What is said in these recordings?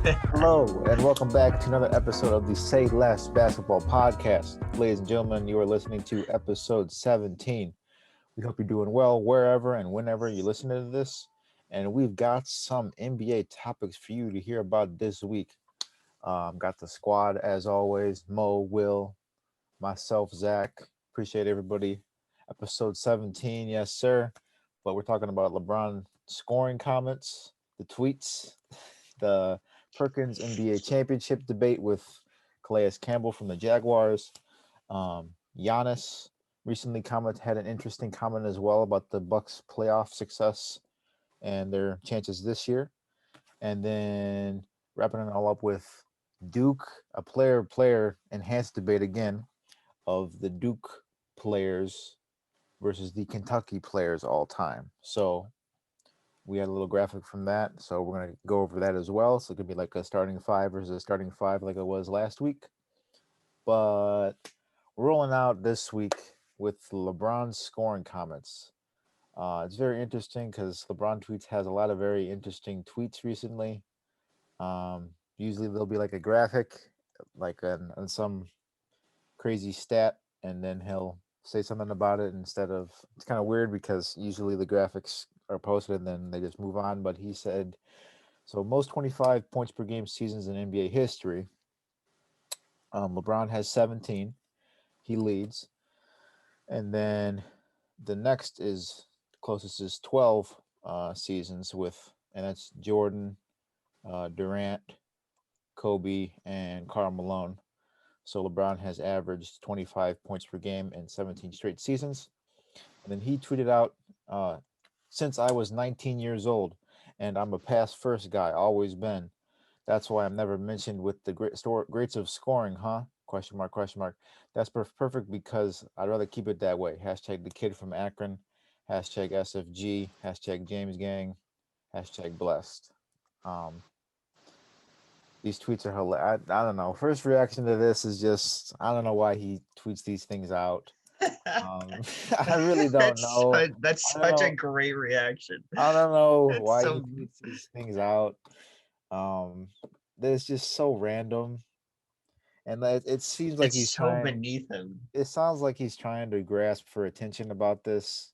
Hello, and welcome back to another episode of the Say Less Basketball Podcast. Ladies and gentlemen, you are listening to episode 17. We hope you're doing well wherever and whenever you're listening to this. And we've got some NBA topics for you to hear about this week. Got the squad as always: Mo, Will, myself, Zach. Appreciate everybody. Episode 17, yes, sir. But we're talking about LeBron scoring comments, the tweets, the Perkins NBA championship debate with Calais Campbell from the Jaguars. Giannis recently had an interesting comment as well about the Bucks playoff success and their chances this year. And then wrapping it all up with Duke, a player enhanced debate again of the Duke players versus the Kentucky players all time. So we had a little graphic from that, so we're going to go over that as well. So it could be like a starting five versus a starting five like it was last week. But we're rolling out this week with LeBron's scoring comments. It's very interesting because LeBron tweets has a lot of very interesting tweets recently. Usually there'll be like a graphic, like on some crazy stat, and then he'll say something about it instead of. It's kind of weird because usually the graphics are posted and then they just move on. But he said, so most 25 points per game seasons in NBA history. LeBron has 17. He leads. And then the next is closest is 12 seasons and that's Jordan, Durant, Kobe, and Karl Malone. So LeBron has averaged 25 points per game in 17 straight seasons. And then he tweeted out, since I was 19 years old, and I'm a pass first guy, always been. That's why I'm never mentioned with the greats of scoring, huh? Question mark, question mark. That's perfect because I'd rather keep it that way. Hashtag the kid from Akron. Hashtag SFG. Hashtag James Gang. Hashtag blessed. These tweets are hilarious. I don't know. First reaction to this is just, I don't know why he tweets these things out. Um, I really don't know. That's I don't such a know. great reaction. I don't know That's why he so tweets these things out. Um, that's just so random, and it seems like it's he's so trying. beneath him. It sounds like he's trying to grasp for attention about this.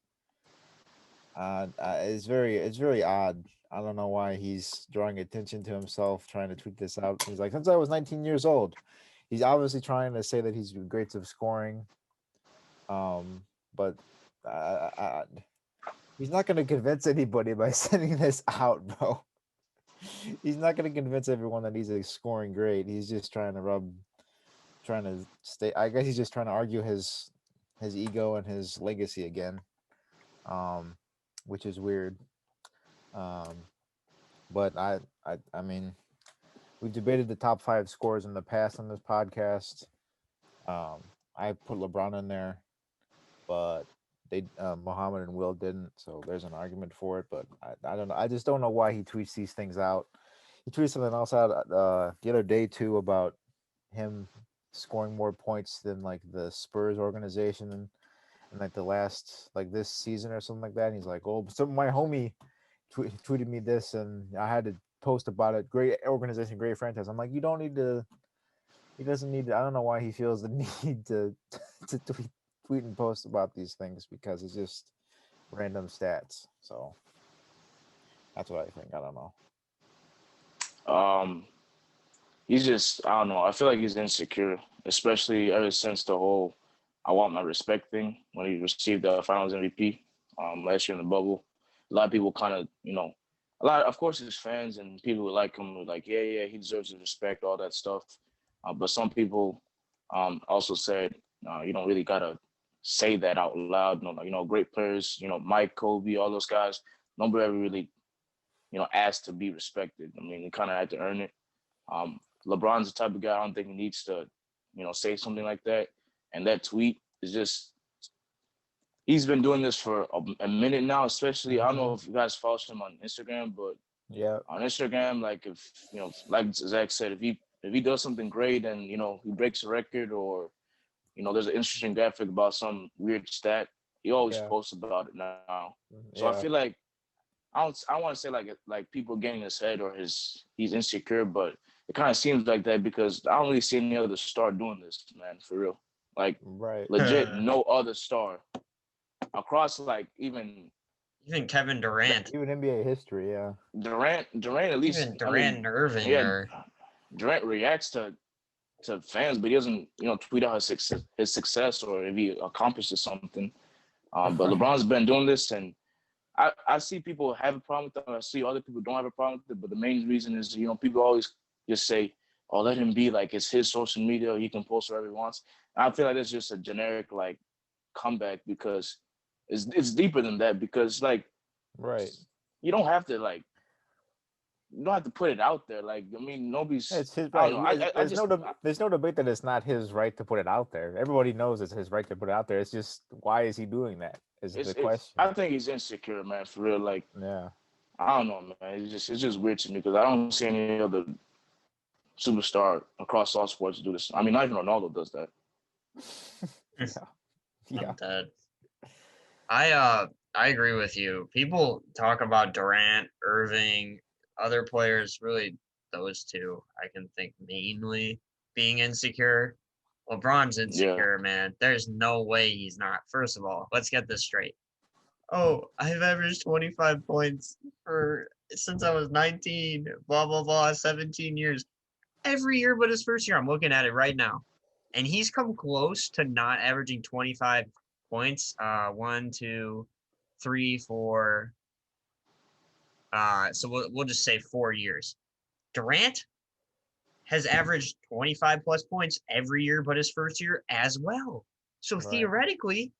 It's very odd. I don't know why he's drawing attention to himself, trying to tweet this out. He's like, since I was 19 years old, he's obviously trying to say that he's great of scoring. But I, he's not going to convince anybody by sending this out, bro. He's not going to convince everyone that he's a scoring great. He's just trying to stay. I guess he's just trying to argue his ego and his legacy again, um, which is weird. Um, but I mean, we've debated the top five scores in the past on this podcast. I put LeBron in there, but they Muhammad and Will didn't, so there's an argument for it. But I don't know. I just don't know why he tweets these things out. He tweeted something else out the other day too about him scoring more points than like the Spurs organization and like the last like this season or something like that. And he's like, "Oh, some my homie tweeted me this, and I had to post about it. Great organization, great franchise." I'm like, you don't need to. He doesn't need to. I don't know why he feels the need to tweet and post about these things because it's just random stats. So that's what I think. I don't know. Um, he's just I don't know. I feel like he's insecure, especially ever since the whole "I want my respect" thing when he received the Finals MVP last year in the bubble. A lot of people kind of of course his fans and people who like him were like yeah he deserves his respect, all that stuff. But some people also said you don't really gotta say that out loud. Great players, Mike, Kobe, all those guys. Nobody ever really asked to be respected. I mean, he kind of had to earn it. LeBron's the type of guy I don't think he needs to, say something like that. And that tweet is just, he's been doing this for a minute now, especially, I don't know if you guys follow him on Instagram, but Yeah. on Instagram, like if, like Zach said, if he does something great and, he breaks a record or, there's an interesting graphic about some weird stat, he always Yeah. posts about it now. So I feel Yeah. like I don't want to say like people getting his head or he's insecure, but it kind of seems like that because I don't really see any other star doing this, man, for real. Like Right. legit, no other star across like Even Kevin Durant, Even NBA history, yeah. Durant at least. even I Durant mean, and Irving yeah, are. Durant reacts to fans, but he doesn't tweet out his success or if he accomplishes something. But LeBron's been doing this, and I see people have a problem with it. I see other people don't have a problem with it. But the main reason is, people always just say, "Oh, let him be like it's his social media. He can post whatever he wants." And I feel like that's just a generic like comeback because it's deeper than that. Because like Right. you don't have to like you don't have to put it out there. Like I mean, nobody's. It's his I right. don't know. I just There's no debate that it's not his right to put it out there. Everybody knows it's his right to put it out there. It's just why is he doing that? Is the it's. question. I think he's insecure, man. For real, like Yeah. I don't know, man. It's just weird to me because I don't see any other superstar across all sports do this. I mean, not even Ronaldo does that. Yeah. Yeah. I'm dead. I agree with you. People talk about Durant, Irving, other players, really those two I can think mainly being insecure. LeBron's Yeah. insecure, man. There's no way he's not. First of all, let's get this straight. Oh, I've averaged 25 points for since I was 19, blah blah blah, 17 years. Every year but his first year. I'm looking at it right now. And he's come close to not averaging 25 points. 1, 2, 3, 4. So we'll just say 4 years. Durant has averaged 25 plus points every year but his first year as well. So Right. theoretically,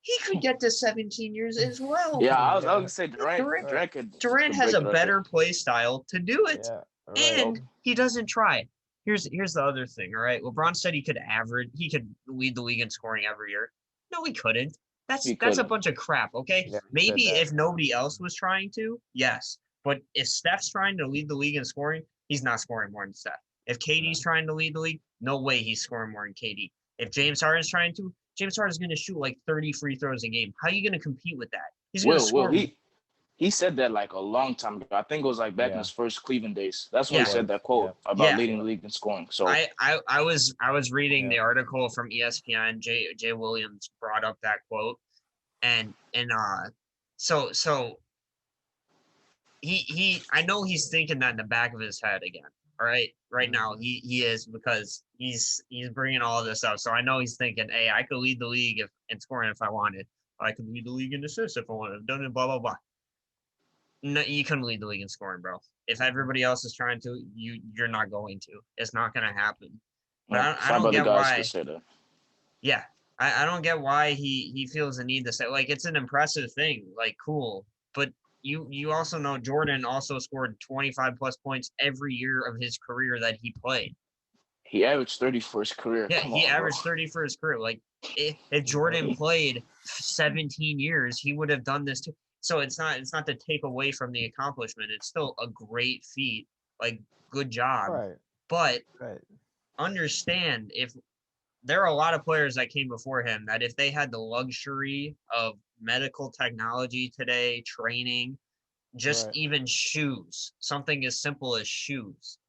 he could get to 17 years as well. Yeah, I was gonna say Durant. Durant Durant has break a the record. better play style to do it. Yeah. Right. And he doesn't try. Here's the other thing, all right? LeBron said he could lead the league in scoring every year. No, he couldn't. That's a couldn't. bunch of crap, okay? Yeah, he Maybe said that. if nobody else was trying to, yes. But if Steph's trying to lead the league in scoring, he's not scoring more than Steph. If KD's trying to lead the league, no way he's scoring more than KD. If James Harden's trying to, James Harden's going to shoot like 30 free throws a game. How are you going to compete with that? He's going to score. He said that like a long time ago. I think it was like back in his first Cleveland days. That's when he said that quote about leading the league in scoring. So I was reading the article from ESPN. Jay Williams brought up that quote, and so he I know he's thinking that in the back of his head again. All right now he is because he's bringing all of this up. So I know he's thinking, hey, I could lead the league in scoring if I wanted. I could lead the league in assists if I wanted. I've done it. Blah blah blah. No, you couldn't lead the league in scoring, bro. If everybody else is trying to, you're not going to. It's not going to happen. But I don't get why. Yeah, I don't get why he feels the need to say, like, it's an impressive thing, like, cool. But you also know Jordan also scored 25 plus points every year of his career that he played. He averaged 30 for his career. Yeah, he averaged 30 for his career. Like, if Jordan played 17 years, he would have done this too. So it's not to take away from the accomplishment. It's still a great feat. Like, good job. Right. But understand, if there are a lot of players that came before him that if they had the luxury of medical technology today, training, just even shoes, something as simple as shoes.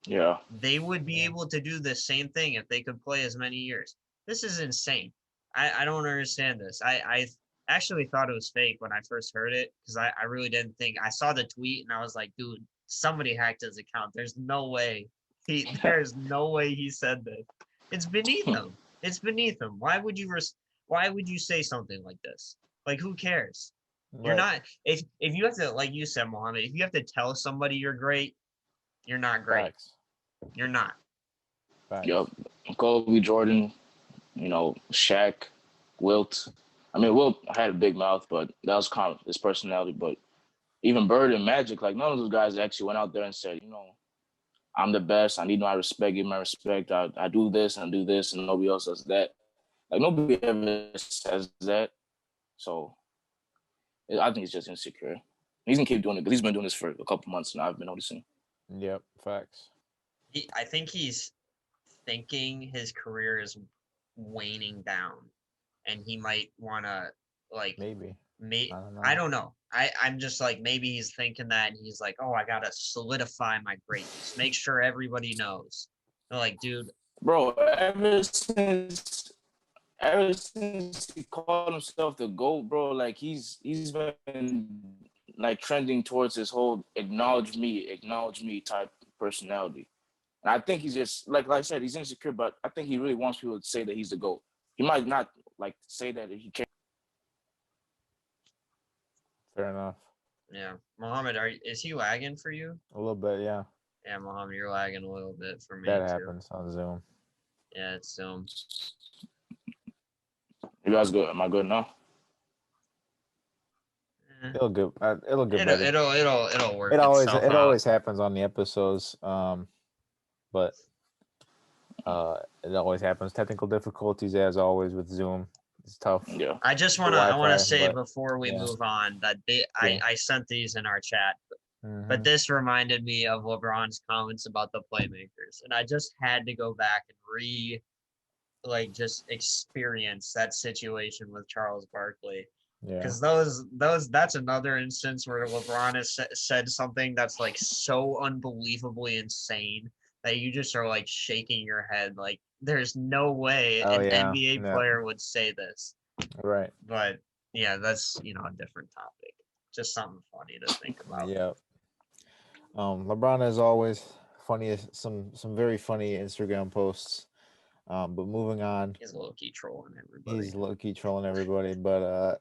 Yeah. They would be able to do the same thing if they could play as many years. This is insane. I don't understand this. I actually thought it was fake when I first heard it because I really didn't think. I saw the tweet and I was like, dude, somebody hacked his account. There's no way he said this. It's beneath him. It's beneath him. Why would you say something like this? Like, who cares? You're not, if you have to, like you said, Mohammed, if you have to tell somebody you're great, you're not great. Facts. You're not. Facts. Yep. Kobe, Jordan, Shaq, Wilt. I mean, Wilt had a big mouth, but that was kind of his personality. But even Bird and Magic, like none of those guys actually went out there and said, I'm the best. I need my respect. Give my respect. I do this and do this, and nobody else does that. Like nobody ever says that. So I think he's just insecure. He's gonna keep doing it because he's been doing this for a couple months now. I've been noticing. Yep. Facts. I think he's thinking his career is waning down, and he might want to maybe Me, I don't know. I don't know. I'm just like, maybe he's thinking that, and he's like, oh, I gotta solidify my greatness, make sure everybody knows. They're like, dude, Bro, ever since he called himself the GOAT, bro, like he's been like trending towards this whole acknowledge me type personality. And I think he's just like I said, he's insecure, but I think he really wants people to say that he's the GOAT. He might not like say that he can't. Fair enough. yeah, Mohammed, is he lagging for you? A little bit, yeah. Yeah, Mohammed, you're lagging a little bit for me That too. happens on Zoom. Yeah, it's Zoom. You guys good? Am I good now? It'll get better. It'll work It itself out. always happens on the episodes. But it always happens. Technical difficulties as always with Zoom. It's tough. Yeah. I just The want to Wi-Fi, say but, before we yeah. move on that Yeah. I sent these in our chat, Mhm. but this reminded me of LeBron's comments about the playmakers, and I just had to go back and just experience that situation with Charles Barkley. Yeah. Because that's another instance where LeBron has said something that's like so unbelievably insane that you just are like shaking your head, like there's no way Oh, an yeah. NBA Yeah. player would say this. Right. But yeah, that's a different topic. Just something funny to think about. Yeah. LeBron as always some very funny Instagram posts. But moving on. He's low-key trolling everybody. He's low-key trolling everybody, but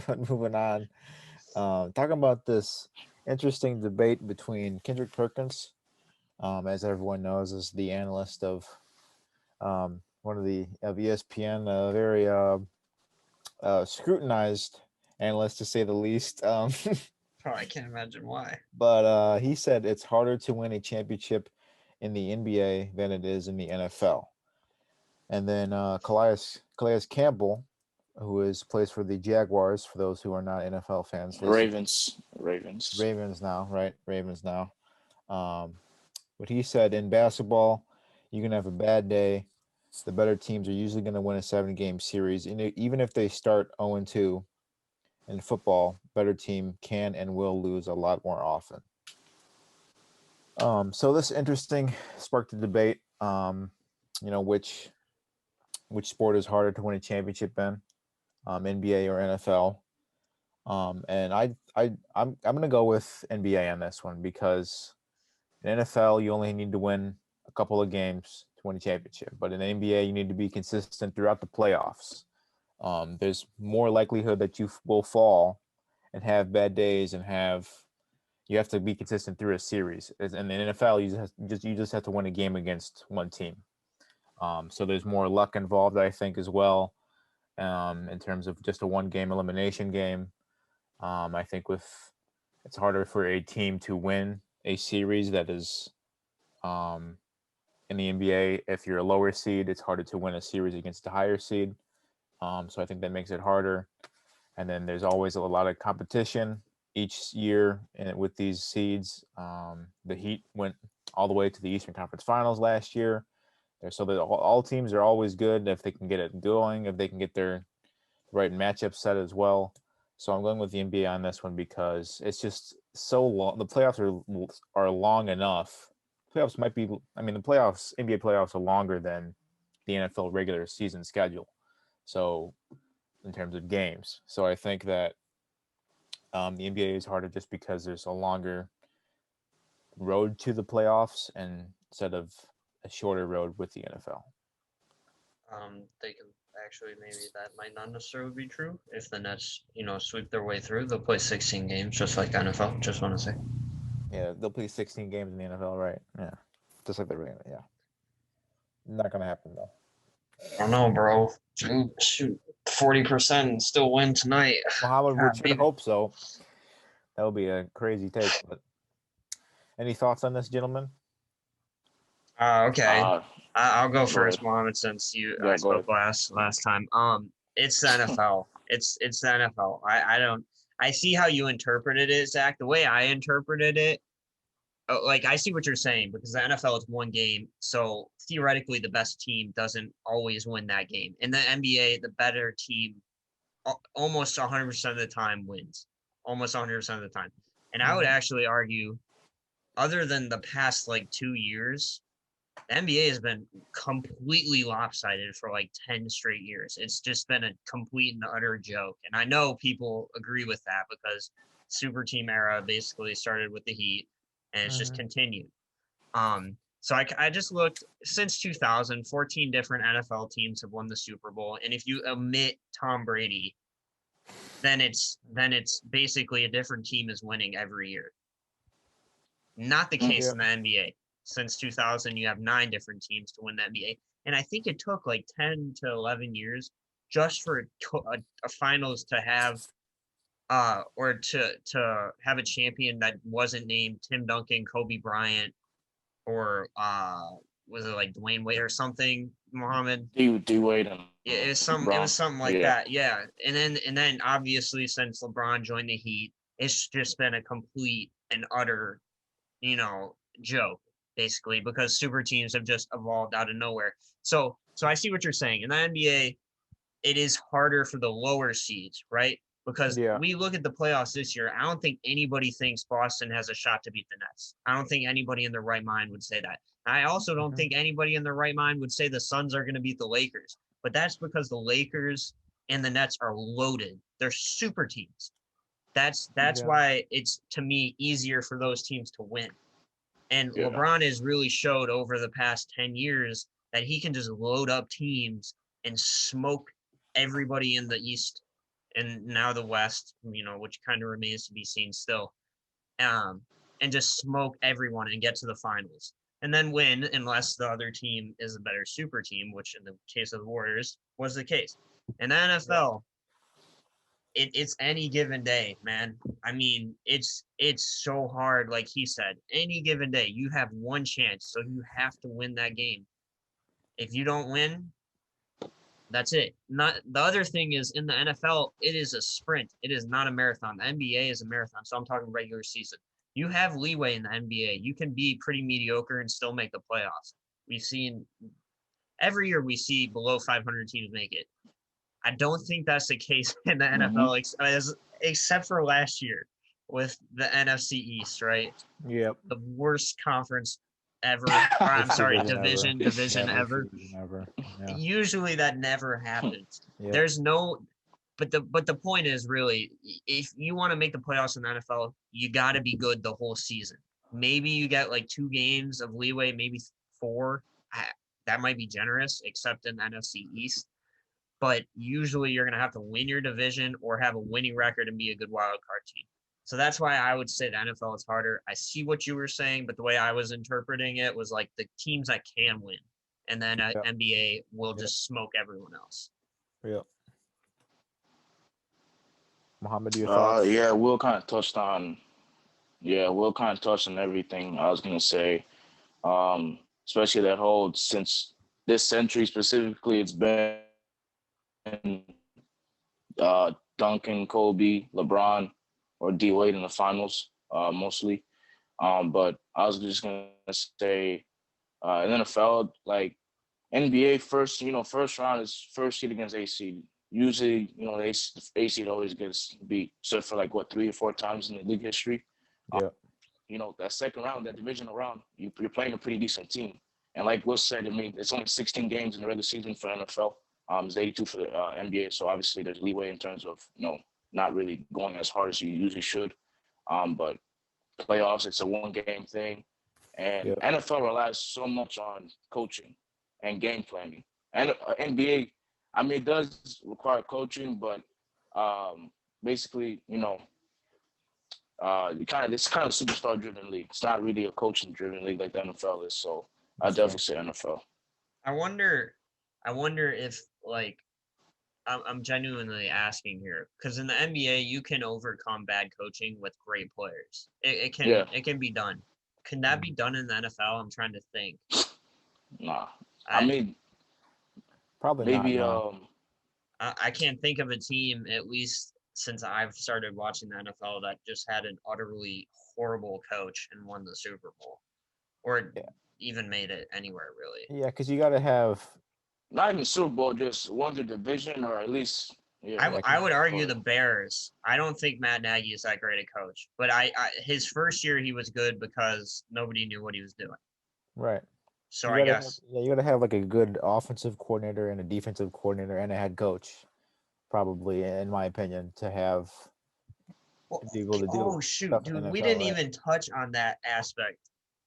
but moving on. Talking about this interesting debate between Kendrick Perkins, as everyone knows, is the analyst of one of ESPN, very scrutinized analyst to say the least. Oh, I can't imagine why. But he said it's harder to win a championship in the NBA than it is in the NFL. And then Calais Campbell, who plays for the Jaguars, for those who are not NFL fans. Ravens now, right? Ravens now. But he said in basketball, you can have a bad day. The better teams are usually going to win a 7-game series. And even if they start 0-2 in football, better team can and will lose a lot more often. So this interesting sparked a debate, which sport is harder to win a championship in, NBA or NFL. And I'm going to go with NBA on this one because in NFL, you only need to win a couple of games to win a championship. But in the NBA, you need to be consistent throughout the playoffs. There's more likelihood that you will fall and have bad days and you have to be consistent through a series. In the NFL, you just have to win a game against one team. So there's more luck involved, I think, as well, in terms of just a 1-game elimination game. I think it's harder for a team to win a series that is in the NBA. If you're a lower seed, it's harder to win a series against a higher seed. So I think that makes it harder. And then there's always a lot of competition each year with these seeds. The Heat went all the way to the Eastern Conference Finals last year. So that all teams are always good if they can get it going, if they can get their right matchup set as well. So I'm going with the NBA on this one because it's just so long. The playoffs are long enough. Playoffs might be. I mean, NBA playoffs are longer than the NFL regular season schedule. So in terms of games, so I think that the NBA is harder just because there's a longer road to the playoffs instead of a shorter road with the NFL. They can actually, maybe that might not necessarily be true. If the Nets, sweep their way through, they'll play 16 games, just like NFL. Just want to say. Yeah, they'll play 16 games in the NFL, right? Yeah, just like the regular. Yeah, not gonna happen though. I don't know, bro. Shoot, 40% and still win tonight. Muhammad would sure hope so. That would be a crazy take. But any thoughts on this, gentlemen? Okay. I'll go first, ahead. Mohammed, since I spoke last time. It's the NFL. It's the NFL. I see how you interpreted it, Zach. The way I interpreted it, I see what you're saying, because the NFL is one game, so theoretically the best team doesn't always win that game. In the NBA, the better team almost 100% of the time wins, almost 100% of the time. And I would actually argue, other than the past like 2 years, the NBA has been completely lopsided for like 10 straight years. It's just been a complete and utter joke. And I know people agree with that because super team era basically started with the Heat and it's just continued. So I just looked since 2000, 14 different NFL teams have won the Super Bowl. And if you omit Tom Brady, then it's basically a different team is winning every year. Not the case in the NBA. Since 2000, you have 9 different teams to win the NBA. And I think it took like 10 to 11 years just for a finals to have or to have a champion that wasn't named Tim Duncan, Kobe Bryant, or was it like Dwayne Wade or something, Mohammed? D Wade and Yeah, it was LeBron. something like that. Yeah. And then obviously since LeBron joined the Heat, it's just been a complete and utter, joke, basically, because super teams have just evolved out of nowhere. So I see what you're saying. In the NBA, it is harder for the lower seeds, right? Because we look at the playoffs this year. I don't think anybody thinks Boston has a shot to beat the Nets. I don't think anybody in their right mind would say that. I also don't think anybody in their right mind would say the Suns are going to beat the Lakers. But that's because the Lakers and the Nets are loaded. They're super teams. That's why it's, to me, easier for those teams to win. And LeBron has really showed over the past 10 years that he can just load up teams and smoke everybody in the East and now the West, which kind of remains to be seen still, and just smoke everyone and get to the finals and then win unless the other team is a better super team, which in the case of the Warriors was the case. In the NFL, it's any given day, man. I mean, it's so hard. Like he said, any given day, you have one chance, so you have to win that game. If you don't win, that's it. Not the other thing is in the NFL, it is a sprint. It is not a marathon. The NBA is a marathon. So I'm talking regular season. You have leeway in the NBA. You can be pretty mediocre and still make the playoffs. We've seen every year we see below 500 teams make it. I don't think that's the case in the NFL, except for last year with the NFC East, right? Yep. The worst conference ever. Or, I'm sorry, division ever. Yeah. Usually that never happens. Yep. There's no, but the point is really, if you want to make the playoffs in the NFL, you got to be good the whole season. Maybe you get like 2 games of leeway, maybe 4. That might be generous, except in the NFC East. But usually you're going to have to win your division or have a winning record and be a good wild card team. So that's why I would say the NFL is harder. I see what you were saying, but the way I was interpreting it was like the teams that can win, and then NBA will just smoke everyone else. Yeah. Mohammed, your thoughts? Will kind of touched on. Will kind of touched on everything I was going to say. Especially that whole, since this century specifically, it's been Duncan, Kobe, LeBron, or D Wade in the finals, mostly. But I was just gonna say, in NFL, like NBA first round is first seed against A seed. Usually, the A seed always gets beat. So for like 3 or 4 times in the league history. Yeah. That second round, that divisional round, you're playing a pretty decent team. And like Will said, I mean, it's only 16 games in the regular season for NFL. It's 82 for the NBA. So obviously there's leeway in terms of, not really going as hard as you usually should. But playoffs, it's a 1-game thing. And NFL relies so much on coaching and game planning. And NBA, I mean, it does require coaching, but basically, it's kind of superstar driven league. It's not really a coaching driven league like the NFL is. So I definitely say NFL. I wonder if, like, I'm genuinely asking here, because in the NBA you can overcome bad coaching with great players. It can be done. Can that be done in the NFL? I'm trying to think. Nah, I mean, probably maybe. Not, no. I can't think of a team, at least since I've started watching the NFL, that just had an utterly horrible coach and won the Super Bowl, or even made it anywhere really. Yeah, because you got to have not even Super Bowl, just won the division or at least Yeah. I would argue But the Bears. I don't think Matt Nagy is that great a coach, but his first year he was good because nobody knew what he was doing. Right. So You I gotta have, guess yeah, you gotta have like a good offensive coordinator and a defensive coordinator and a head coach, probably, in my opinion, to have well, to be able to do oh shoot, stuff in dude, the we NFL, didn't right? even touch on that aspect,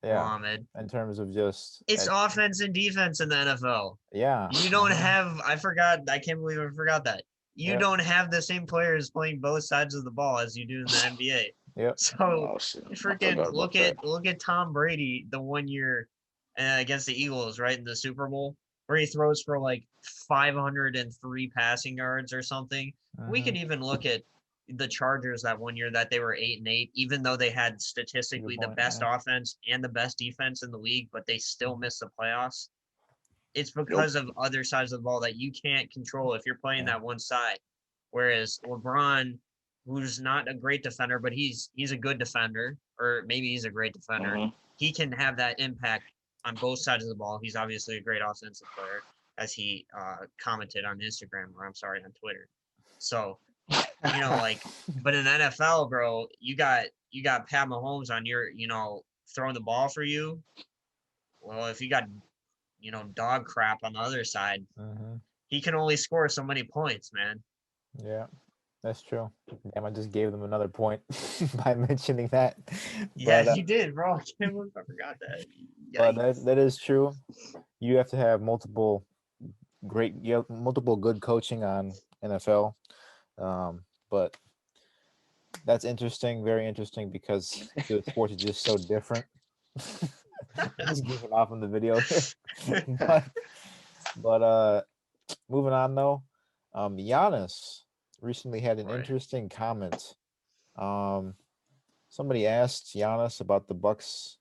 Yeah, Mohammed. in terms of just It's offense and defense in the NFL. yeah, You don't have, I forgot, I can't believe I forgot that. You yep, don't have the same players playing both sides of the ball as you do in the NBA. yep, So oh shit, I freaking forgot about that. look at Tom Brady the one year against the Eagles, right in the Super Bowl, where he throws for like 503 passing yards or something. We mm-hmm. could even look at the Chargers that one year that they were 8-8, even though they had Good statistically the point. best Yeah. offense and the best defense in the league, but they still missed the playoffs. It's Nope. because of other sides of the ball that you can't control if you're playing Yeah. that one side. Whereas LeBron, who's not a great defender, but he's a good defender, or maybe he's a great defender. Mm-hmm. He can have that impact on both sides of the ball. He's obviously a great offensive player, as he commented on Instagram, or I'm sorry, on Twitter. So, like, but in NFL, bro, you got Pat Mahomes on your, throwing the ball for you. Well, if you got dog crap on the other side, Mm-hmm. he can only score so many points, man. Yeah, that's true. Damn, I just gave them another point by mentioning that. Yeah, But he did, bro. I can't believe I forgot that. but Yikes. that is true. You have to have multiple good coaching on NFL. But that's interesting, very interesting, because the sport is just so different. Just goofing off in the video here. but moving on though, Giannis recently had an Right. interesting comment. Somebody asked Giannis about the Bucks'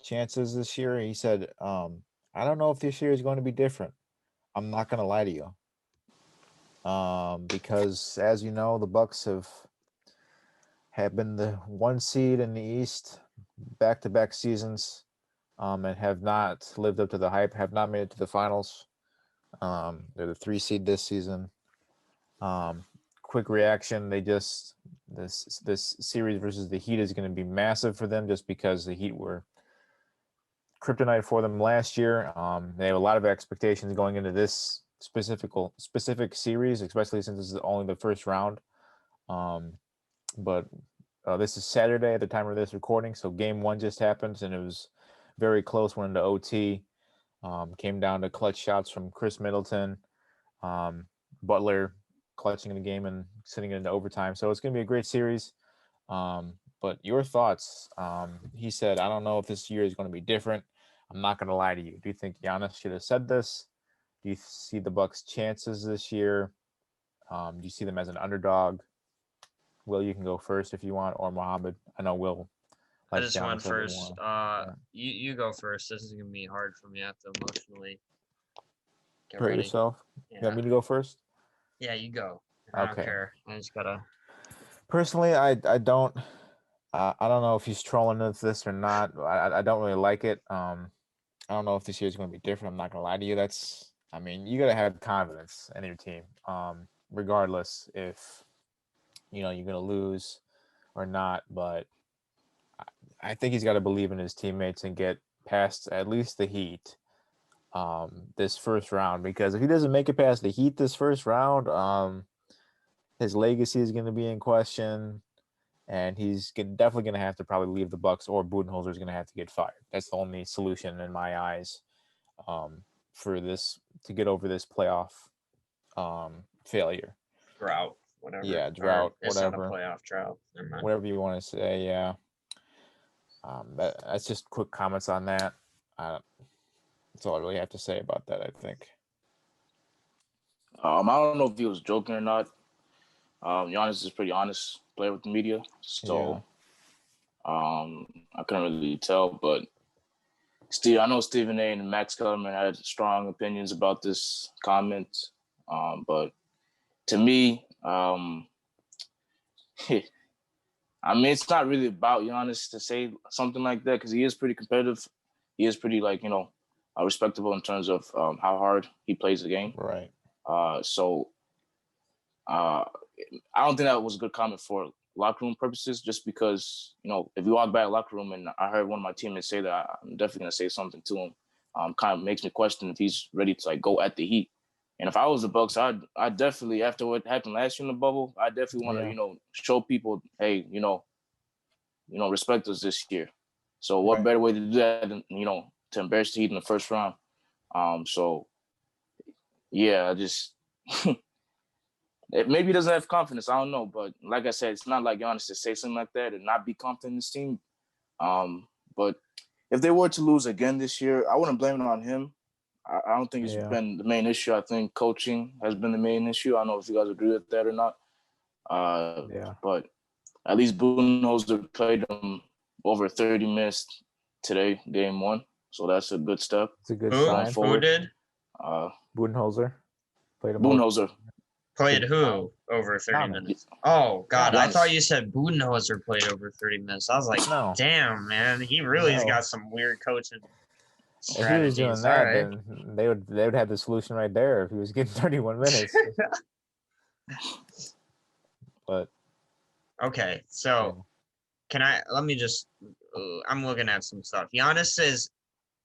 chances this year. He said, "I don't know if this year is going to be different. I'm not going to lie to you, because as you know, the Bucks have been the 1 seed in the East back-to-back seasons, and have not lived up to the hype. Have not made it to the finals. They're the 3 seed this season. Quick reaction: this series versus the Heat is going to be massive for them, just because the Heat were kryptonite for them last year. They have a lot of expectations going into this specific series, especially since this is only the first round. But this is Saturday at the time of this recording, so Game 1 just happened, and it was very close. Went into OT. Came down to clutch shots from Chris Middleton, Butler clutching in the game and sitting into overtime. So it's going to be a great series. But your thoughts? He said, "I don't know if this year is going to be different. I'm not going to lie to you. Do you think Giannis should have said this? Do you see the Bucks' chances this year? Do you see them as an underdog?" Will, you can go first if you want, or Mohammed. I know Will I likes just went Giannis a little bit first. more. Yeah. You go first. This is gonna be hard for me. I have to emotionally get Hurt ready. yourself. You Yeah, want me to go first? yeah, you go. I don't Okay. care. I just gotta. Personally, I don't. I don't know if he's trolling this or not. I don't really like it. I don't know if this year is going to be different. I'm not going to lie to you. I mean, you got to have confidence in your team, regardless if you're going to lose or not. But I think he's got to believe in his teammates and get past at least the Heat this first round. Because if he doesn't make it past the Heat this first round, his legacy is going to be in question. And he's definitely going to have to probably leave the Bucks, or Budenholzer is going to have to get fired. That's the only solution in my eyes, for this, to get over this playoff failure. Drought, whatever. Yeah, drought, It's not a whatever, playoff drought. Never mind. whatever you want to say. Yeah, that's just quick comments on that. That's all I really have to say about that, I think. I don't know if he was joking or not. Giannis is a pretty honest player with the media, so I couldn't really tell. But I know Stephen A. and Max Kellerman had strong opinions about this comment. But to me, I mean, it's not really about Giannis to say something like that, because he is pretty competitive. He is pretty, respectable in terms of how hard he plays the game. Right. So I don't think that was a good comment for locker room purposes, just because, if you walk by a locker room and I heard one of my teammates say that, I'm definitely going to say something to him. Kind of makes me question if he's ready to like go at the Heat. And if I was the Bucks, I'd definitely, after what happened last year in the bubble, I definitely want to, show people, hey, respect us this year. So what better way to do that than, to embarrass the Heat in the first round? So yeah, I just maybe he doesn't have confidence. I don't know, but like I said, it's not like Giannis to say something like that and not be confident in this team. But if they were to lose again this year, I wouldn't blame it on him. I don't think it's been the main issue. I think coaching has been the main issue. I don't know if you guys agree with that or not. But at least Budenholzer played him over 30 minutes today, game 1. So that's a good step. It's a good sign. Who did? Budenholzer played him. Budenholzer. Played who over 30 minutes? Oh, God. Giannis. I thought you said Budenholzer played over 30 minutes. I was like, damn, man. He really has got some weird coaching strategies. If he was doing that, then they would have the solution right there if he was getting 31 minutes. But okay, so let me just I'm looking at some stuff. Giannis says,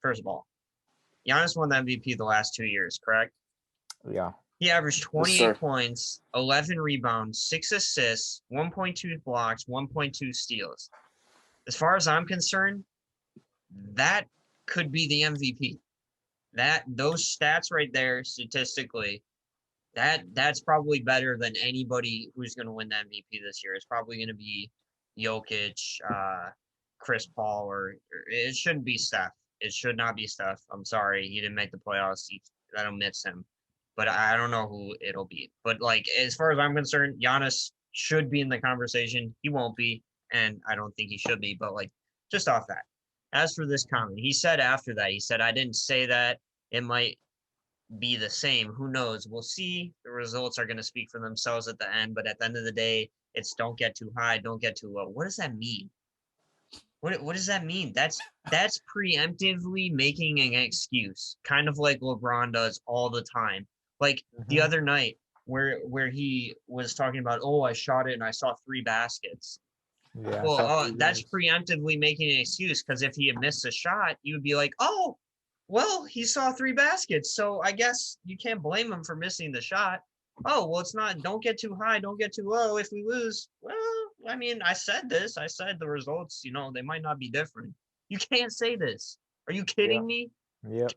first of all, Giannis won the MVP the last 2 years, correct? Yeah. He averaged 28 points, 11 rebounds, 6 assists, 1.2 blocks, 1.2 steals. As far as I'm concerned, that could be the MVP. Those stats right there, statistically, that's probably better than anybody who's going to win the MVP this year. It's probably going to be Jokic, Chris Paul, or it shouldn't be Steph. It should not be Steph. I'm sorry, he didn't make the playoffs. I don't miss him, but I don't know who it'll be. But like, as far as I'm concerned, Giannis should be in the conversation. He won't be, and I don't think he should be. But like, just off that. As for this comment, he said after that, he said, I didn't say that. It might be the same. Who knows? We'll see. The results are going to speak for themselves at the end. But at the end of the day, it's don't get too high, don't get too low. What does that mean? What does that mean? That's preemptively making an excuse, kind of like LeBron does all the time. Like the other night where he was talking about, oh, I shot it and I saw 3 baskets. Yeah, well, that's preemptively making an excuse, because if he had missed a shot, you would be like, oh, well, he saw 3 baskets, so I guess you can't blame him for missing the shot. Oh, well, it's not, don't get too high, don't get too low. If we lose, well, I mean, I said the results, they might not be different. You can't say this. Are you kidding me? Yep.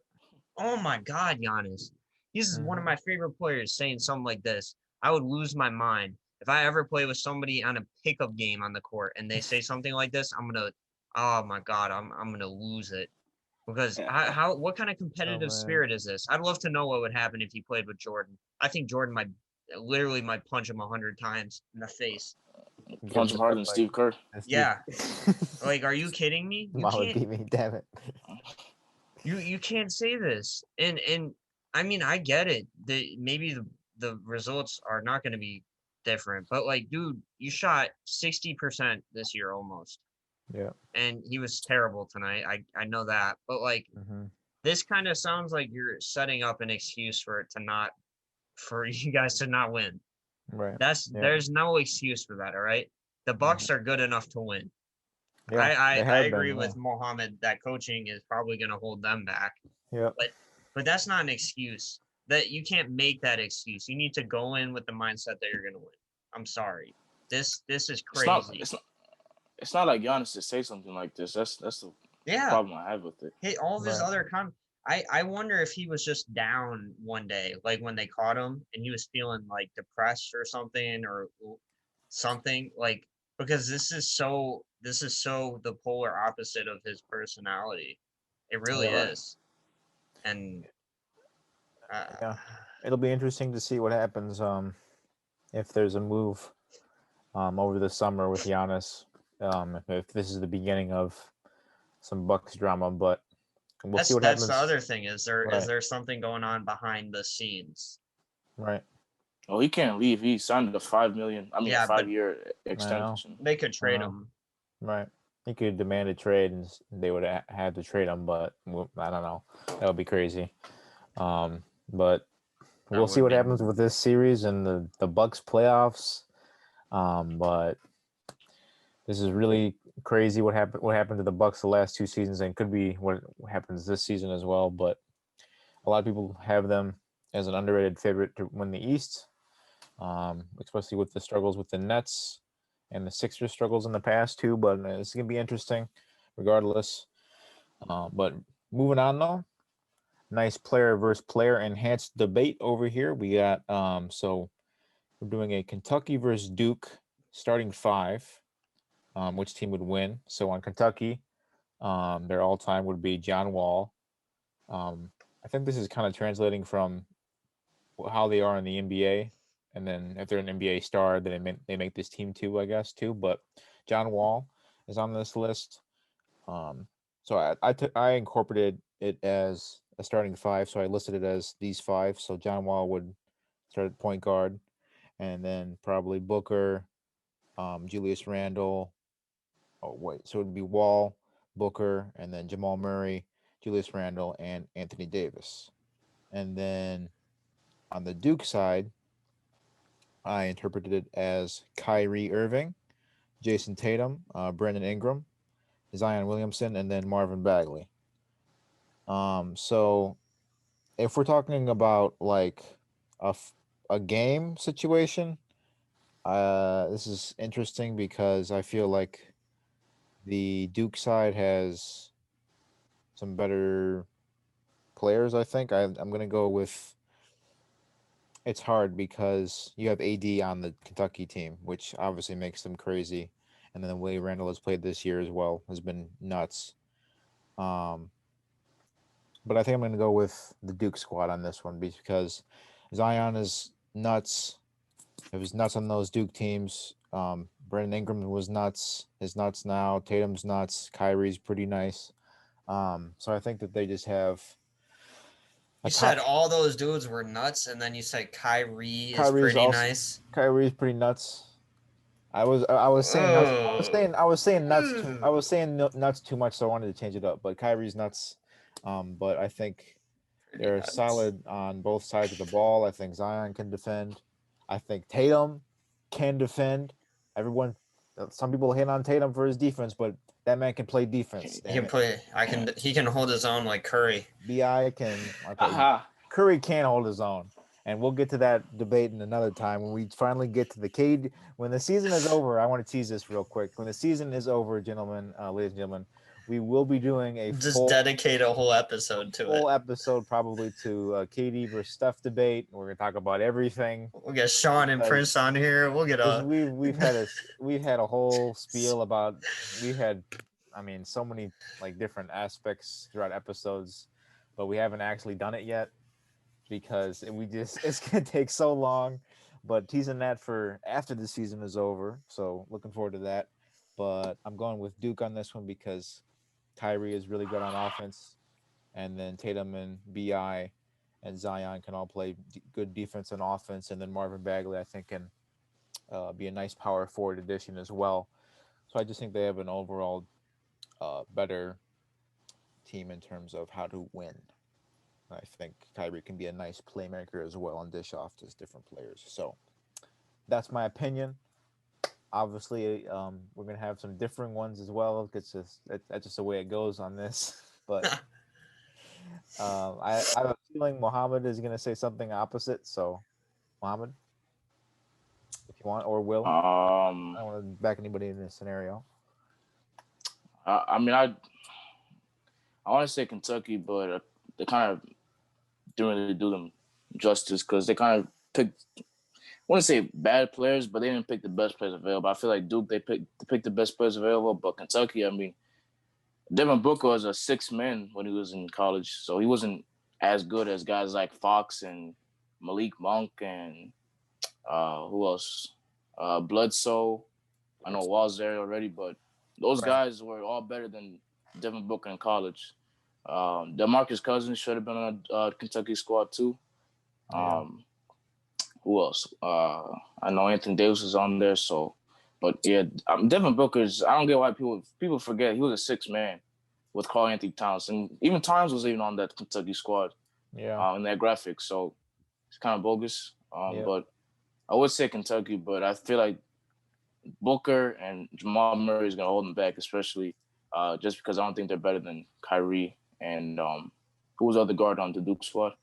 Oh my God, Giannis. This is one of my favorite players saying something like this. I would lose my mind. If I ever play with somebody on a pickup game on the court and they say something like this, oh my God, I'm gonna lose it. Because what kind of competitive spirit is this? I'd love to know what would happen if he played with Jordan. I think Jordan might punch him 100 times in the face. Punch him harder than Steve Kerr. Yeah. Like, are you kidding me? Mom would beat me, damn it. You can't say this. And I mean, I get it. Maybe the results are not going to be different, but like, dude, you shot 60% this year almost. Yeah. And he was terrible tonight. I know that. But like, this kind of sounds like you're setting up an excuse for you guys to not win. Right. There's no excuse for that, all right? The Bucks are good enough to win. Yeah, I agree with Mohammed that coaching is probably going to hold them back. Yeah. But that's not an excuse. That you can't make that excuse. You need to go in with the mindset that you're going to win. I'm sorry. This is crazy. It's not like Giannis to say something like this. That's the problem I have with it. Hey, all of his other I wonder if he was just down one day, like when they caught him and he was feeling like depressed or something, like, because this is so the polar opposite of his personality. It really is. And it'll be interesting to see what happens if there's a move over the summer with Giannis. If this is the beginning of some Bucks drama, but we'll see what happens. That's the other thing. Is there something going on behind the scenes? Right. Oh, he can't leave. He signed a $5 5-year extension. They could trade him. Right. He could demand a trade, and they would have to trade him. But I don't know. That would be crazy. But we'll see what happens with this series and the Bucks playoffs. But this is really crazy what happened to the Bucks the last 2 seasons, and could be what happens this season as well. But a lot of people have them as an underrated favorite to win the East, especially with the struggles with the Nets and the Sixers struggles in the past too. But it's gonna be interesting, regardless. But moving on though, nice player versus player enhanced debate over here. We got so we're doing a Kentucky versus Duke starting 5. Which team would win? So on Kentucky, their all-time would be John Wall. I think this is kind of translating from how they are in the NBA, and then if they're an NBA star, then they make this team too, I guess too. But John Wall is on this list. So I incorporated it as a starting 5, so I listed it as these 5. So John Wall would start at point guard, and then probably Booker, Julius Randle. Oh wait, so it'd be Wall, Booker, and then Jamal Murray, Julius Randle, and Anthony Davis. And then on the Duke side, I interpreted it as Kyrie Irving, Jason Tatum, Brandon Ingram, Zion Williamson, and then Marvin Bagley. So if we're talking about like a game situation, this is interesting because I feel like the Duke side has some better players. I think I'm gonna go with. It's hard because you have AD on the Kentucky team, which obviously makes them crazy, and then the way Randall has played this year as well has been nuts. But I think I'm going to go with the Duke squad on this one because Zion is nuts. It was nuts on those Duke teams. Brandon Ingram was nuts. Is nuts now. Tatum's nuts. Kyrie's pretty nice. So I think that they just have. You said all those dudes were nuts, and then you said Kyrie's pretty nice. Kyrie's pretty nuts. I was saying nuts. I was saying nuts too much, so I wanted to change it up. But Kyrie's nuts. But I think they're solid on both sides of the ball. I think Zion can defend. I think Tatum can defend. Some people hate on Tatum for his defense, but that man can play defense. He can play. He can hold his own like Curry. Bi can. Okay. Curry can hold his own, and we'll get to that debate in another time when we finally get to the KD. When the season is over, I want to tease this real quick. When the season is over, gentlemen, ladies and gentlemen, we will be doing dedicate a whole episode to it. Whole episode probably to KD versus Steph debate. We're gonna talk about everything. We'll get Sean and Prince on here. We'll get we've had a whole spiel about so many like different aspects throughout episodes, but we haven't actually done it yet because it's gonna take so long. But teasing that for after the season is over, so looking forward to that. But I'm going with Duke on this one because Kyrie is really good on offense, and then Tatum and Bi and Zion can all play good defense and offense, and then Marvin Bagley I think can be a nice power forward addition as well. So I just think they have an overall better team in terms of how to win. I think Kyrie can be a nice playmaker as well and dish off to different players. So that's my opinion. Obviously, we're gonna have some differing ones as well. That's just the way it goes on this. But I have a feeling Muhammad is gonna say something opposite. So, Muhammad, if you want, or Will, I don't want to back anybody in this scenario. I want to say Kentucky, but they kind of didn't really do them justice because they kind of picked. I wouldn't say bad players, but they didn't pick the best players available. I feel like Duke, they picked the best players available, but Kentucky, Devin Booker was a 6th man when he was in college, so he wasn't as good as guys like Fox and Malik Monk and who else? Bledsoe. I know Wall's there already, but those guys were all better than Devin Booker in college. DeMarcus Cousins should have been on a Kentucky squad too. Who else? I know Anthony Davis is on there. So, but yeah, Devin Booker's. I don't get why people forget he was a 6th man with Karl-Anthony Towns, and even Towns was even on that Kentucky squad. Yeah. In that graphic. So, It's kind of bogus. Yep. But I would say Kentucky, but I feel like Booker and Jamal Murray is going to hold them back, especially just because I don't think they're better than Kyrie and who was the other guard on the Duke squad?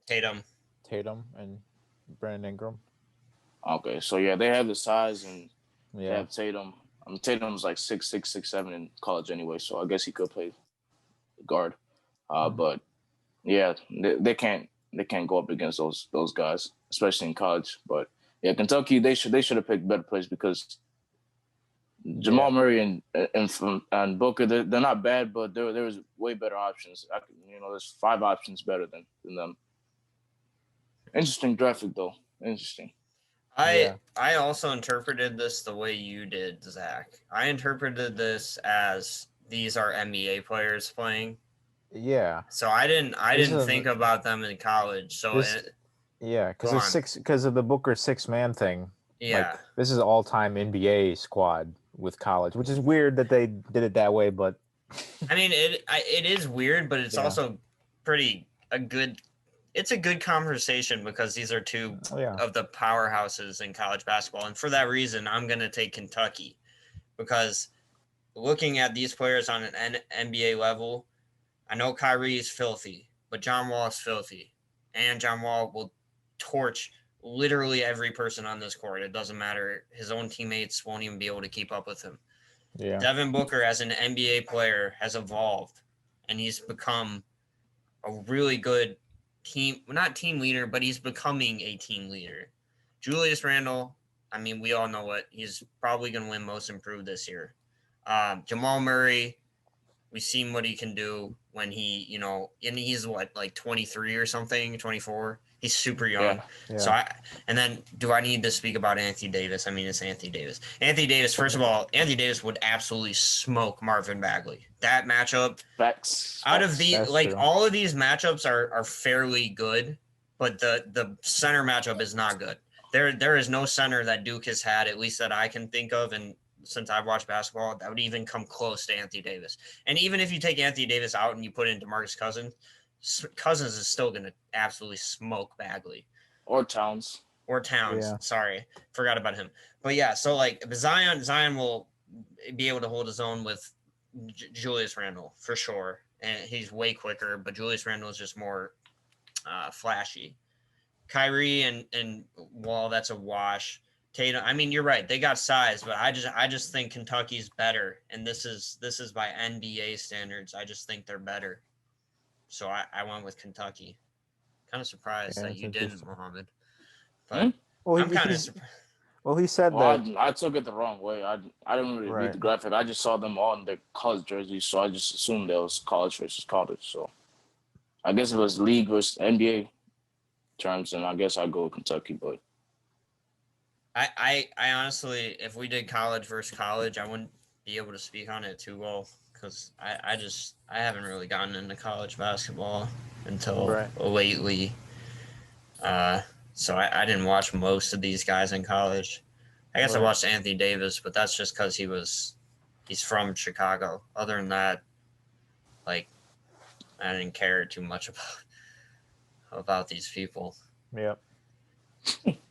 Tatum. Tatum and Brandon Ingram. Okay, so yeah, they have the size and they Yeah. have Tatum. Tatum's like 6'6", 6'7" in college anyway, so I guess he could play guard. But yeah, they can't go up against those guys, especially in college. But yeah, Kentucky they should have picked better players because Jamal Murray and Booker they're not bad, but there was way better options. There's 5 options better than them. Interesting graphic though. Interesting. I also interpreted this the way you did, Zach. I interpreted this as these are NBA players playing. Yeah. So I didn't think about them in college. So because of the Booker 6-man thing. Yeah. Like, this is all-time NBA squad with college, which is weird that they did it that way, but I mean it is weird, but it's also it's a good conversation because these are two of the powerhouses in college basketball. And for that reason, I'm going to take Kentucky because looking at these players on an NBA level, I know Kyrie is filthy, but John Wall is filthy. And John Wall will torch literally every person on this court. It doesn't matter. His own teammates won't even be able to keep up with him. Yeah. Devin Booker, as an NBA player, has evolved, and he's become a really good not team leader, but he's becoming a team leader. Julius Randle, I mean, we all know what he's probably going to win Most Improved this year. Jamal Murray, we've seen what he can do when he, and he's like 23 or something, 24. He's super young. Yeah. So and then do I need to speak about Anthony Davis? I mean, it's Anthony Davis. Anthony Davis, first of all, Anthony Davis would absolutely smoke Marvin Bagley. That matchup. Facts. Out of all of these matchups are fairly good, but the center matchup is not good. There is no center that Duke has had, at least that I can think of, and since I've watched basketball, that would even come close to Anthony Davis. And even if you take Anthony Davis out and you put in DeMarcus Cousins is still going to absolutely smoke Bagley. Or Towns. Yeah. Sorry. Forgot about him. But yeah, so like Zion will be able to hold his own with Julius Randle for sure. And he's way quicker, but Julius Randle is just more flashy. Kyrie and Wall, that's a wash. Tatum, I mean, you're right. They got size, but I just think Kentucky's better, and this is by NBA standards. I just think they're better. So I went with Kentucky. Kind of surprised that you didn't, Mohammed. But I'm kind of surprised. Well, he said that. I took it the wrong way. I didn't really read the graphic. I just saw them all in their college jerseys, so I just assumed that was college versus college. So I guess it was league versus NBA terms, and I guess I'd go with Kentucky, but I honestly, if we did college versus college, I wouldn't be able to speak on it too well because I haven't really gotten into college basketball until lately. So I didn't watch most of these guys in college. I guess I watched Anthony Davis, but that's just because he's from Chicago. Other than that, like, I didn't care too much about these people. Yep.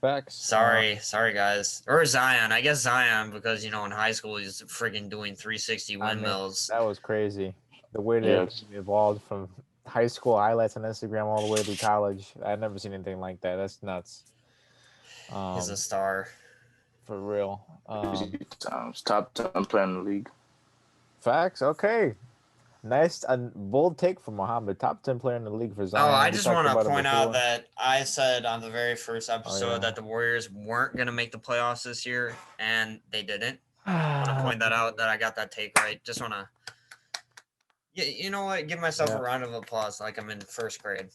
Facts. Sorry, guys. Or Zion. I guess Zion because in high school he's freaking doing 360 windmills. That was crazy. The way that evolved from high school highlights on Instagram all the way through college. I've never seen anything like that. That's nuts. He's a star. For real. Top 10 player in the league. Facts. Okay. Nice and bold take from Mohammed. Top 10 player in the league for Zion. Oh, I just want to point out that I said on the very first episode that the Warriors weren't going to make the playoffs this year, and they didn't. I want to point that out, that I got that take right. Just want to, you know what? Give myself a round of applause like I'm in first grade.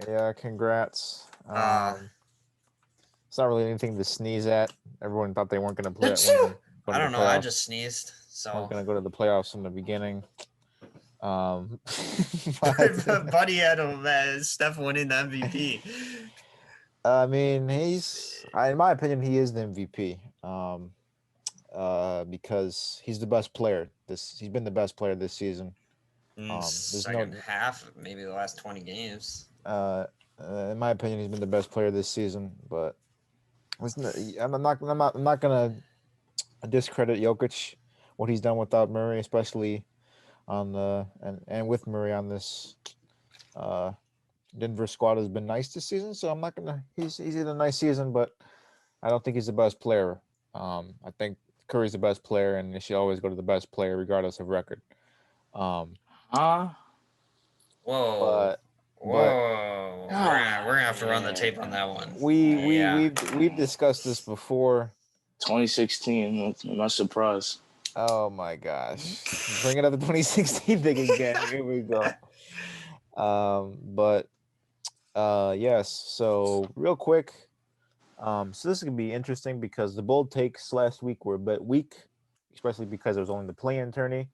Yeah, congrats. It's not really anything to sneeze at. Everyone thought they weren't going to play it. I don't know. I just sneezed. So we're going to go to the playoffs in the beginning. Buddy had Steph winning the MVP. I mean, in my opinion, he is the MVP. Because he's the best player. He's been the best player this season. Second half, maybe the last 20 games. In my opinion, he's been the best player this season. But I'm not gonna discredit Jokic, what he's done without Murray, especially on the and with Murray on this uh, Denver squad has been nice this season. So I'm not gonna. He's had a nice season, but I don't think he's the best player. I think Curry's the best player, and they should always go to the best player regardless of record. Um, Huh? Whoa. but but Whoa. We're gonna have to run the tape on that one. Yeah. we've discussed this before. 2016. I'm not surprised. Oh my gosh. Bring it up the 2016 thing again. Here we go. But yes, so real quick. So this is gonna be interesting because the bold takes last week were a bit weak, especially because there was only the play-in tourney.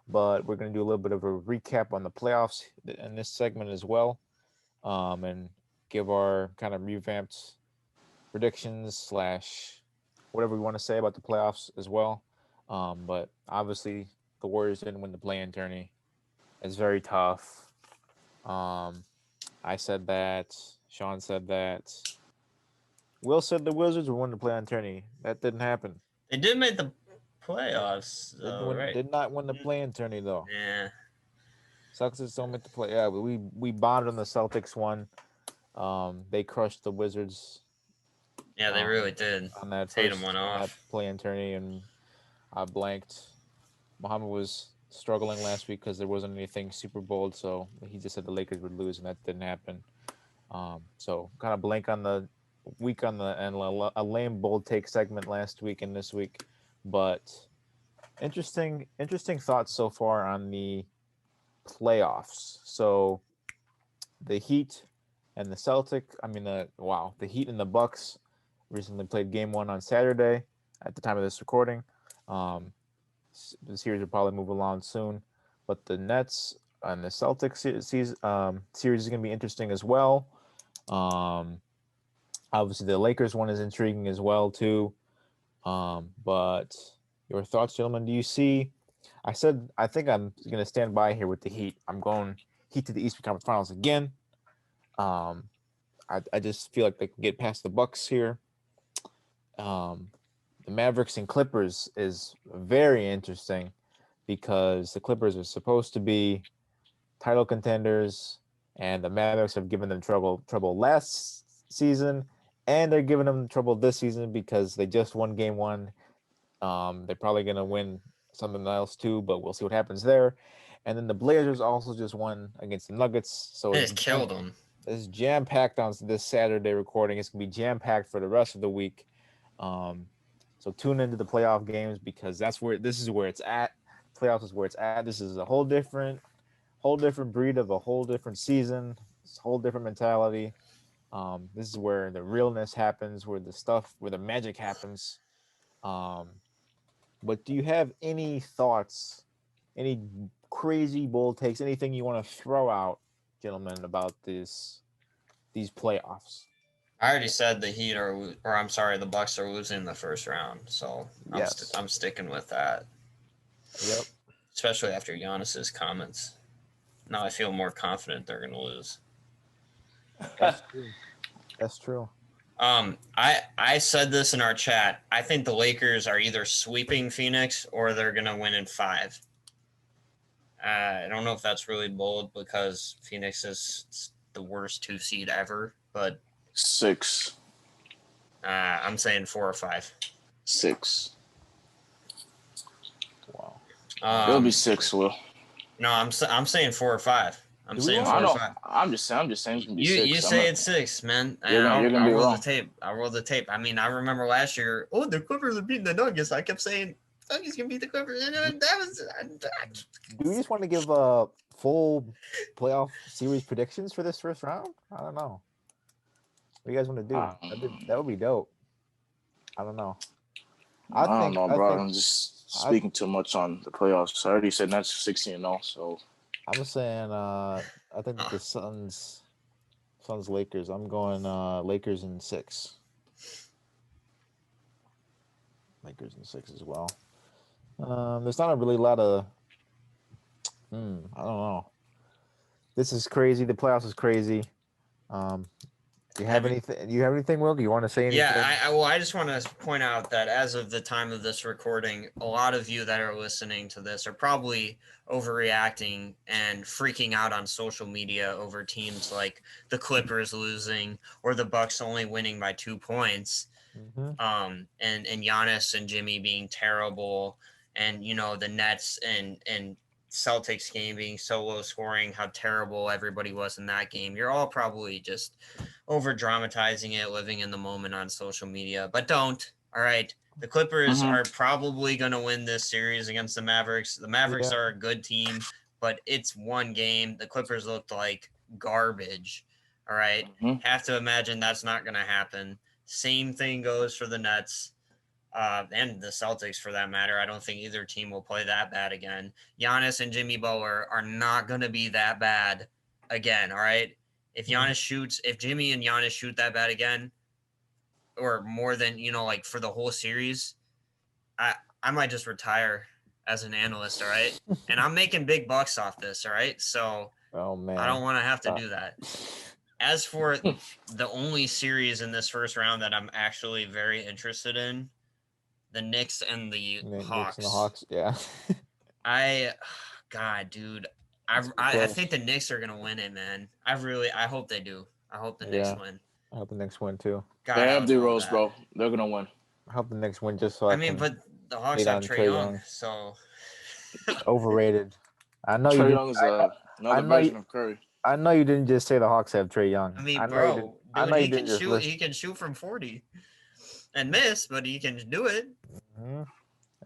But we're gonna do a little bit of a recap on the playoffs in this segment as well. And give our kind of revamped predictions slash whatever we want to say about the playoffs as well. But obviously the Warriors didn't win the play-in tourney. It's very tough. I said that. Sean said that. Will said the Wizards were winning the play-in tourney. That didn't happen. They did make the playoffs, though, right? Did not win the play-in tourney though. Yeah. Celtics don't make the play. Yeah, we bonded on the Celtics one. They crushed the Wizards. Yeah, they really did. On that Tatum first went on that off. play-in tourney, and I blanked. Muhammad was struggling last week because there wasn't anything super bold, so he just said the Lakers would lose, and that didn't happen. So kind of blank on the week on the and a lame bold take segment last week and this week, but interesting thoughts so far on the playoffs. So the Heat and the the Heat and the Bucks recently played game 1 on Saturday at the time of this recording. The series will probably move along soon, but the Nets and the Celtics series is going to be interesting as well. Obviously the Lakers one is intriguing as well too. But your thoughts, gentlemen? Do you see? I think I'm going to stand by here with the Heat. I'm going Heat to the Eastern Conference Finals again. I just feel like they can get past the Bucks here. The Mavericks and Clippers is very interesting because the Clippers are supposed to be title contenders, and the Mavericks have given them trouble last season, and they're giving them trouble this season because they just won game 1. They're probably going to win something else too, but we'll see what happens there. And then the Blazers also just won against the Nuggets, so They just killed them. It's jam-packed on this Saturday recording. It's going to be jam-packed for the rest of the week. So tune into the playoff games because this is where it's at. Playoffs is where it's at. This is a whole different breed of a whole different season. It's a whole different mentality. This is where the realness happens, where the magic happens. But do you have any thoughts, any crazy bold takes, anything you want to throw out, gentlemen, about these playoffs? I already said the Heat the Bucks are losing the first round, so Yes. I'm sticking with that. Yep. Especially after Giannis's comments. Now I feel more confident they're going to lose. That's true. That's true. I said this in our chat. I think the Lakers are either sweeping Phoenix or they're going to win in 5. I don't know if that's really bold because Phoenix is the worst 2 seed ever, but 6. I'm saying 4 or 5. 6. Wow. It'll be 6, Will. No, I'm saying 4 or 5. I'm saying 4 or 5. I'm just saying it's gonna be 6. You say it's 6, man. You're gonna be wrong. I'll roll the tape. I mean, I remember last year. Oh, the Clippers are beating the Nuggets. I kept saying Nuggets can beat the Clippers. And that was. Do we just want to give full playoff series predictions for this first round? I don't know. What do you guys want to do? That would be dope. I don't know. I don't know, bro. I'm just speaking too much on the playoffs. I already said Nets 16-0, so I'm saying I think the Suns Lakers. I'm going Lakers in 6. Lakers in 6 as well. There's not really a lot of I don't know. This is crazy. The playoffs is crazy. Do you have anything? Do you have anything, Will? Do you want to say anything? Yeah, I just want to point out that as of the time of this recording, a lot of you that are listening to this are probably overreacting and freaking out on social media over teams like the Clippers losing or the Bucks only winning by 2 points. And Giannis and Jimmy being terrible, and the Nets and Celtics game being so low scoring, how terrible everybody was in that game. You're all probably just over dramatizing it, living in the moment on social media, but don't. All right. The Clippers are probably going to win this series against the Mavericks. The Mavericks are a good team, but it's one game. The Clippers looked like garbage. All right. Have to imagine that's not going to happen. Same thing goes for the Nets and the Celtics for that matter. I don't think either team will play that bad again. Giannis and Jimmy Butler are not going to be that bad again. All right. If Jimmy and Giannis shoot that bad again, or more than, like for the whole series, I might just retire as an analyst. All right. And I'm making big bucks off this. All right. So I don't want to have to do that. As for the only series in this first round that I'm actually very interested in, the Knicks and the Hawks. Knicks and the Hawks, yeah. God, dude, I think the Knicks are gonna win it, man. I hope they do. I hope the Knicks win. I hope the Knicks win too. God, they have D-Rose, bro. They're gonna win. I hope the Knicks win just so I mean, but the Hawks have Trae Young, so overrated. I know Trae Young is another version of Curry. I know you didn't just say the Hawks have Trae Young. I mean, bro, he can shoot. He can shoot from 40 and miss, but he can do it.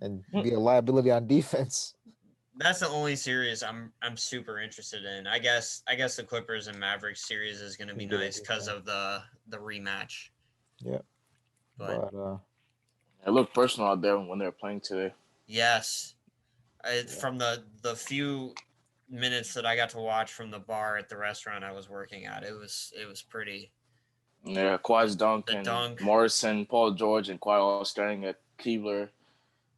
And be a liability on defense. That's the only series I'm super interested in. I guess the Clippers and Mavericks series is going to be nice because of the rematch. Yeah. But it looked personal out there when they were playing today. Yes. From the few minutes that I got to watch from the bar at the restaurant I was working at, it was pretty. Yeah, Kawhi's dunk and Morrison, Paul George, and Kawhi all staring at Keebler.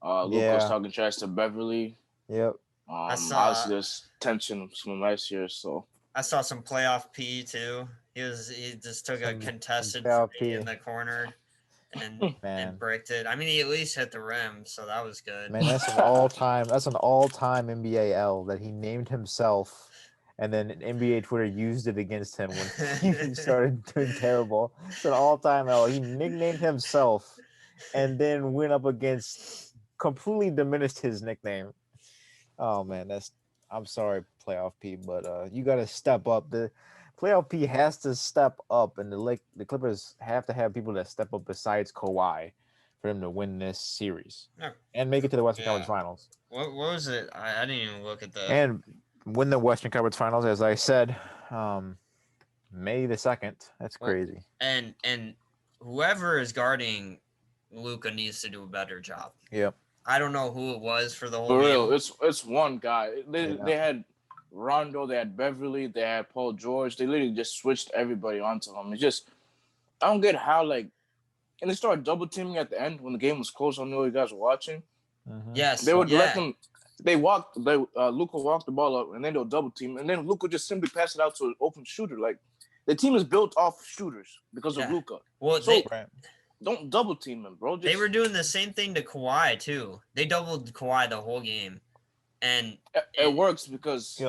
Luka was talking trash to Beverly. Yep. Obviously, there's tension from last year, so. I saw some playoff P too. He just took a contested three in the corner and bricked it. I mean, he at least hit the rim, so that was good. Man, that's an all-time NBA L that he named himself, and then NBA Twitter used it against him when he started doing terrible. It's an all-time L. He nicknamed himself, and then went up against, completely diminished his nickname. Oh man, I'm sorry, playoff P, but you got to step up. The playoff P has to step up, and the Clippers have to have people that step up besides Kawhi for them to win this series and make it to the Western Conference Finals. What was it? I didn't even look at the and win the Western Conference Finals, as I said, May the 2nd. That's crazy. And whoever is guarding Luka needs to do a better job. Yep. I don't know who it was for the whole For real, game. it's one guy. They had Rondo, they had Beverly, they had Paul George. They literally just switched everybody onto him. It's just, I don't get how, and they started double teaming at the end when the game was close. I know you guys were watching. Mm-hmm. Yes. They would let them. Luka walked the ball up, and then they'll double team, and then Luka just simply pass it out to an open shooter. The team is built off shooters because of Luka. Well, don't double team him, bro. They were doing the same thing to Kawhi too. They doubled Kawhi the whole game, and it works because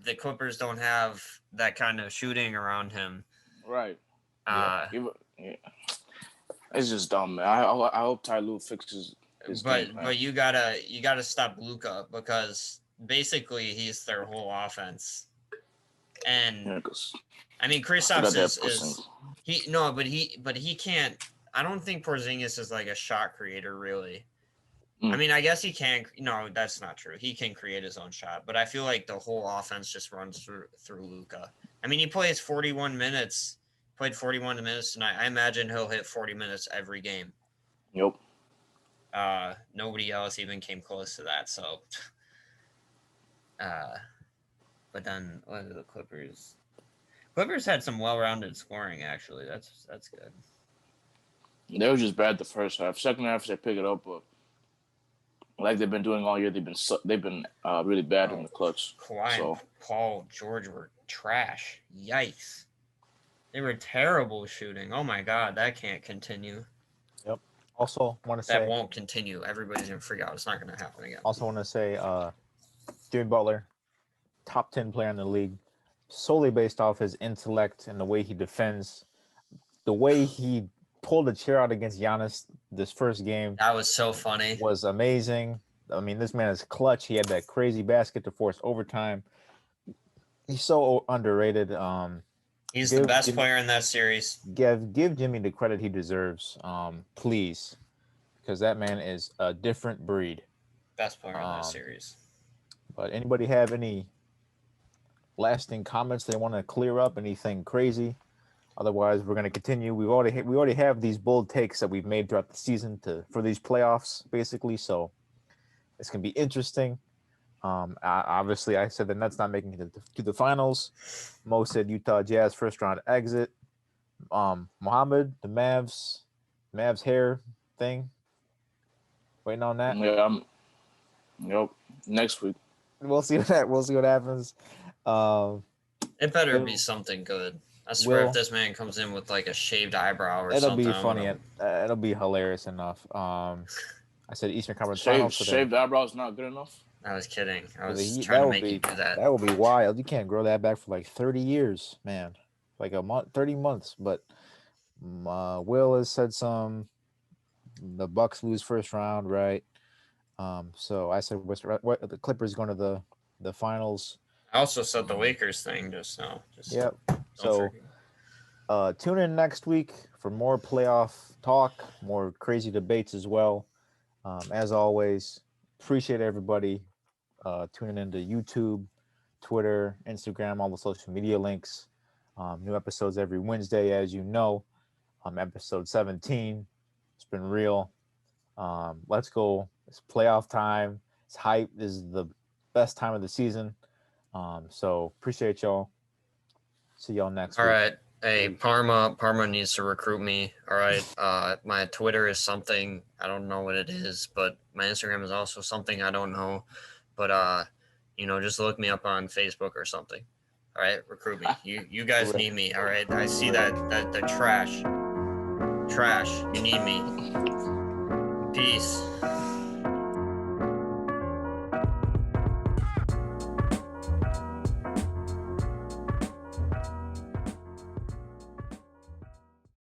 the Clippers don't have that kind of shooting around him. Right. It's just dumb, man. I hope Ty Lue fixes his game, but you gotta stop Luka, because basically he's their whole offense. And I mean, Kristaps is he can't. I don't think Porzingis is like a shot creator, really. I mean, I guess he can. No, that's not true. He can create his own shot, but I feel like the whole offense just runs through Luka. I mean, he plays 41 minutes. Played 41 minutes tonight. I imagine he'll hit 40 minutes every game. Yep. Nobody else even came close to that. So, but then what are the Clippers? Clippers had some well-rounded scoring, actually. That's good. They were just bad the first half. Second half, they pick it up, but like they've been doing all year, they've been really bad in the clutch. Kawhi and Paul George were trash. Yikes. They were terrible shooting. Oh my God, that can't continue. Yep. Also want to That say. won't continue. Everybody's gonna freak out. It's not gonna happen again. Also want to say, Jimmy Butler, top 10 player in the league, solely based off his intellect and the way he defends, the way he pulled a chair out against Giannis this first game That was so funny. was amazing. I mean, this man is clutch. He had that crazy basket to force overtime. He's so underrated. He's the best player in that series. Give Jimmy the credit he deserves, please, because that man is a different breed. Best player in that series. But anybody have any lasting comments they want to clear up? Anything crazy? Otherwise, we're going to continue. We already have these bold takes that we've made throughout the season for these playoffs, basically. So it's going to be interesting. Obviously, I said the Nets not making it to the finals. Mo said Utah Jazz first round exit. Mohammed, the Mavs hair thing. Waiting on that. Yeah, Yep. Next week. We'll see what happens. It better be something good. I swear, if this man comes in with like a shaved eyebrow or something, it'll be funny. It'll be hilarious enough. I said Eastern Conference Finals. Shaved eyebrows not good enough. I was kidding. I was trying to make you do that. That would be wild. You can't grow that back for like 30 years, man. Like a month, 30 months. But Will has said the Bucks lose first round, right? So I said what the Clippers going to the finals. I also said the Lakers thing just now. Yep. So tune in next week for more playoff talk, more crazy debates as well. As always, appreciate everybody tuning into YouTube, Twitter, Instagram, all the social media links. New episodes every Wednesday, as you know. Episode 17. It's been real. Let's go. It's playoff time. It's hype. This is the best time of the season. So appreciate y'all. See y'all next week. All right. Hey, Parma needs to recruit me. All right. My Twitter is something I don't know what it is, but my Instagram is also something I don't know. But just look me up on Facebook or something. All right, recruit me. You guys need me. All right. I see that the trash. You need me. Peace.